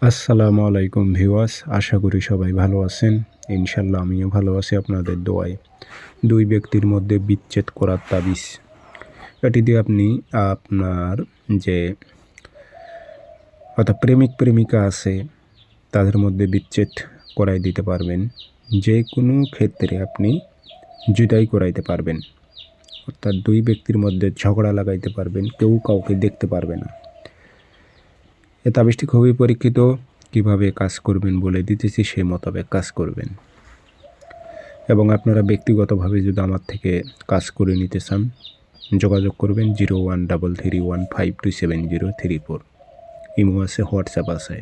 আসসালামু আলাইকুম ভিউয়ার্স, আশা করি সবাই ভালো আছেন। ইনশাল্লাহ আমিও ভালো আছি আপনাদের দোয়ায়। দুই ব্যক্তির মধ্যে বিচ্ছেদ করার তাবিজ, এটি দিয়ে আপনি আপনার যে অর্থাৎ প্রেমিক প্রেমিকা আছে তাদের মধ্যে বিচ্ছেদ করাই দিতে পারবেন। যে কোনো ক্ষেত্রে আপনি জুদাই করাইতে পারবেন, অর্থাৎ দুই ব্যক্তির মধ্যে ঝগড়া লাগাইতে পারবেন, কেউ কাউকে দেখতে পারবে না। এ তাবিজটি খুবই পরীক্ষিত, কিভাবে কাজ করবেন বলে দিতেছি, সেই মোতাবেক কাজ করবেন। এবং আপনারা ব্যক্তিগতভাবে যদি আমার থেকে কাজ করে নিতে চান, যোগাযোগ করবেন 013315270034। ইমো আছে, হোয়াটসঅ্যাপ আছে।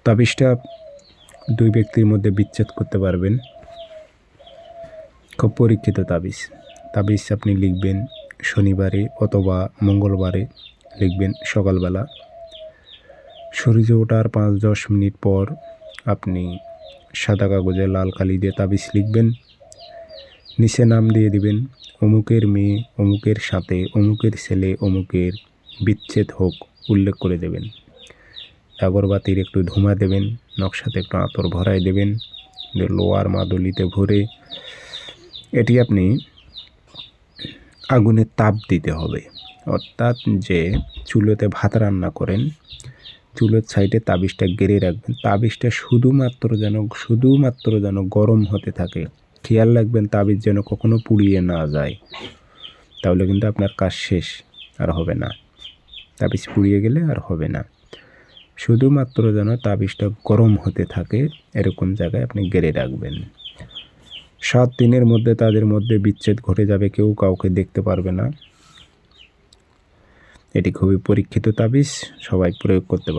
তাবিজটা দুই ব্যক্তির মধ্যে বিচ্ছেদ করতে পারবেন, খুব পরীক্ষিত তাবিজ। তাবিজ আপনি লিখবেন শনিবারে অথবা মঙ্গলবারে, লিখবেন সকালবেলা। সূর্য ওঠার 5-10 মিনিট পর আপনি সাদা কাগজে লাল কালি দিয়ে তাবিজ লিখবেন। নিচে নাম দিয়ে দিবেন, অমুকের মেয়ে অমুকের সাথে অমুকের ছেলে অমুকের বিচ্ছেদ হোক, উল্লেখ করে দেবেন। আগরবাতির একটু ধুমা দেবেন, নকশাতে একটু আতর ভরাই দেবেন, লোয়ার মাদুলিতে ভরে এটি আপনি আগুনে তাপ দিতে হবে। অর্থাৎ যে চুলোতে ভাত রান্না করেন, চুলোর সাইডে তাবিজটা গেড়ে রাখবেন। তাবিজটা শুধুমাত্র যেন গরম হতে থাকে। খেয়াল রাখবেন তাবিজ যেন কখনো পুড়িয়ে না যায়, তাহলে কিন্তু আপনার কাজ শেষ, আর হবে না। তাবিজ পুড়িয়ে গেলে আর হবে না। শুধুমাত্র যেন তাবিজটা গরম হতে থাকে, এরকম জায়গায় আপনি গেড়ে রাখবেন। 7 দিনের মধ্যে তাদের মধ্যে বিচ্ছেদ ঘটে যাবে, কেউ কাউকে দেখতে পারবে না। এটি খুবই পরীক্ষিত তাবিজ, সবাই প্রয়োগ করতে পারবে।